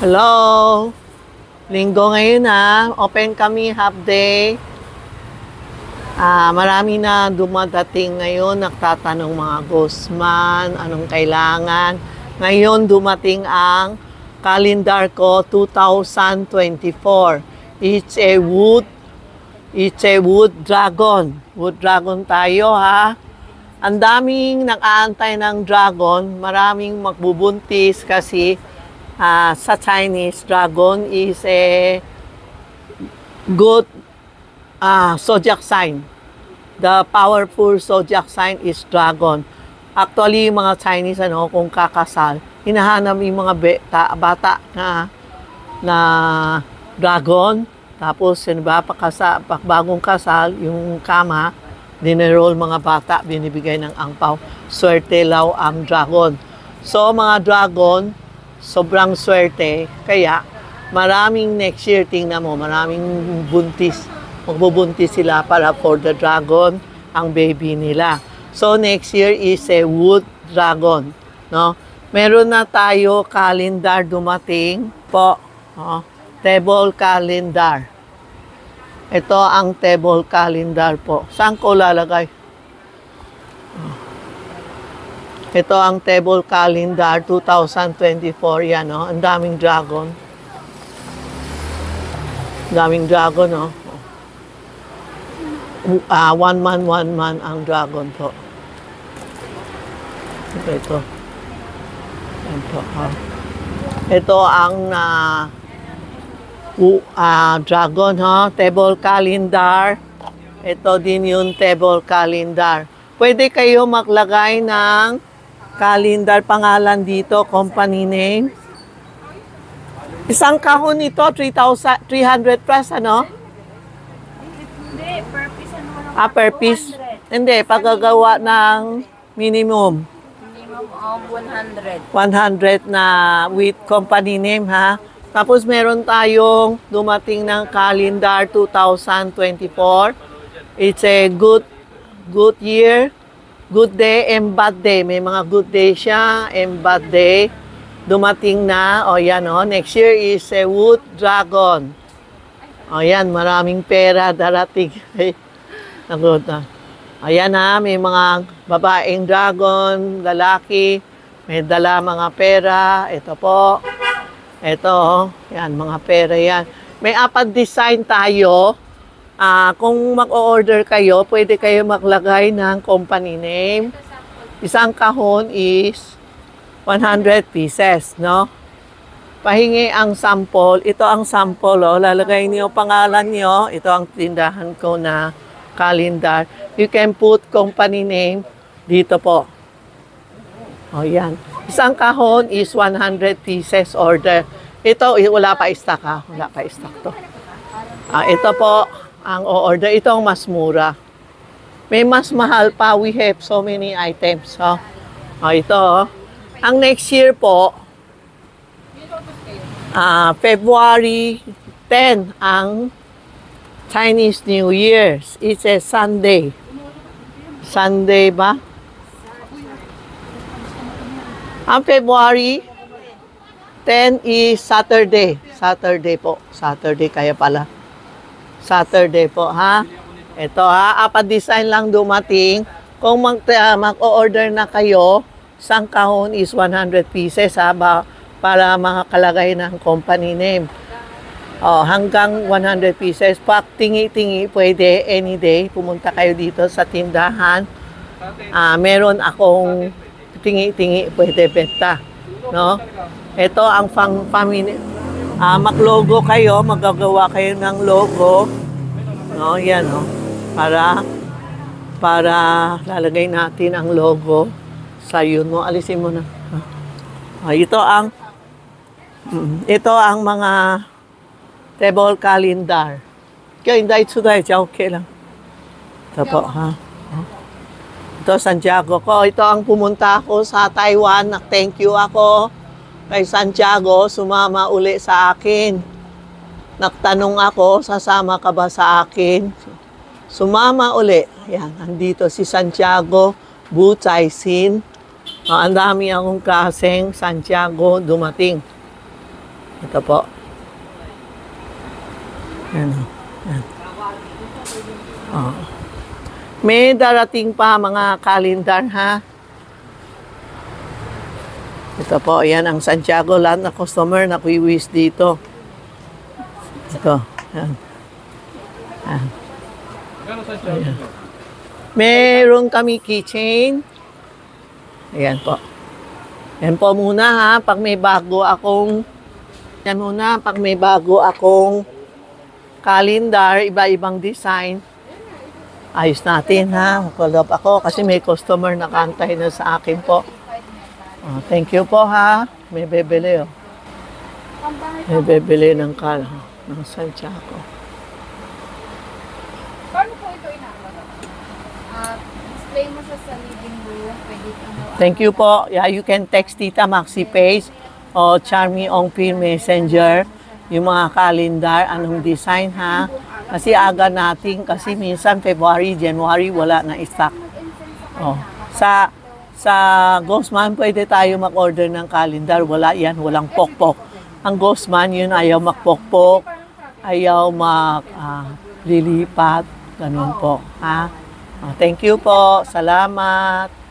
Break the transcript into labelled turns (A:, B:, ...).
A: Hello! Linggo ngayon open kami half day. Marami na dumadating ngayon, nagtatanong mga ghostman, anong kailangan. Ngayon dumating ang calendar ko 2024. It's a wood dragon. Wood dragon tayo Ang daming nag-aantay ng dragon, maraming magbubuntis kasi sa Chinese, dragon is a good zodiac sign. The powerful zodiac sign is dragon. Actually, yung mga Chinese, kung kakasal, hinahanap yung mga bata na dragon. Tapos, pag bagong kasal, yung kama, dinenroll mga bata, binibigay ng angpaw. Swerte law ang dragon. So, mga dragon, sobrang swerte. Kaya, maraming next year, tingnan mo, maraming buntis. Magbubuntis sila para for the dragon, ang baby nila. So, next year is a wood dragon. No? Meron na tayo calendar dumating po. Table calendar. Ito ang table calendar po. Saan ko lalagay? Ito ang table calendar 2024. Yan, ang daming dragon. Daming dragon, 1 man ang dragon po. Ito. Ito ang dragon, table calendar. Ito din yung table calendar. Pwede kayo maglagay ng calendar pangalan dito, company name. Isang kahon nito, 300 plus,
B: Hindi, per piece
A: per piece? Hindi, paggagawa ng minimum.
B: Minimum of 100.
A: 100 na with company name, Tapos meron tayong dumating ng calendar 2024. It's a good year. Good day and bad day. May mga good day siya and bad day. Dumating na. Next year is a wood dragon. Maraming pera darating. Ayan may mga babaeng dragon, lalaki. May dala mga pera. Ito po. Ito, mga pera yan. May 4 design tayo. Kung mag-order kayo, pwede kayo maglagay ng company name. Isang kahon is 100 pieces, no? Pahingi ang sample. Ito ang sample, lalagay niyo pangalan niyo. Ito ang tindahan ko na calendar. You can put company name dito po. Yan. Isang kahon is 100 pieces order. Ito, wala pa stock Wala pa stock to. Ito po ang order. Ito ang mas mura. May mas mahal pa. We have so many items. Ito. Ang next year po, February 10 ang Chinese New Year. It's a Sunday. Sunday ba? Ang February 10 is Saturday. Saturday po. Saturday kaya pala. Saturday po, Ito, 4 design lang dumating. Kung mag-order na kayo, isang kahon is 100 pieces, para makakalagay ng company name. Hanggang 100 pieces. Pag tingi-tingi, pwede any day. Pumunta kayo dito sa tindahan. Meron akong tingi-tingi, pwede benta. No? Ito ang family. Mag-logo kayo, magagawa kayo ng logo. No, yan, para lalagay natin ang logo sa yun mo. Alisin mo na. Ito ang mga table calendar. Kaya hindi okay lang. Ito po, Ito, Santiago ko. Ito ang pumunta ako sa Taiwan. Thank you ako kay Santiago. Sumama uli sa akin. Nagtanong ako, sasama ka ba sa akin? Sumama uli. Yan, andito si Santiago Buchaisin. Ang dami akong kaseng Santiago dumating. Ito po. Yan. Yan. Oh. May darating pa mga kalendar ha. Ito po, ayan ang Santiago. Lahat na customer na wish dito. Ito. Ayan. Ayan. Ayan. Meron kami keychain. Ayan po. Yan po muna ha. Pag may bago akong calendar, iba-ibang design. Ayos natin ha. Follow up ako kasi may customer na kantay na sa akin po. Oh, thank you po ha. May bebili oh. May bebili ng Santiago.
B: Paano po ito inaano? Display mo siya sa living room. Pwede ito.
A: Thank you po. Yeah, you can text Tita Maxi page o Charmy Ongpin Messenger yung mga calendar, anong design ha. Kasi aga natin, kasi minsan February, January, wala na stock. Oh. Sa Ghostman, pwede tayo mag-order ng calendar. Wala yan, walang pokpok. Ang Ghostman, yun ayaw magpokpok, ayaw lilipat, ganun po. Ha? Oh, thank you po. Salamat.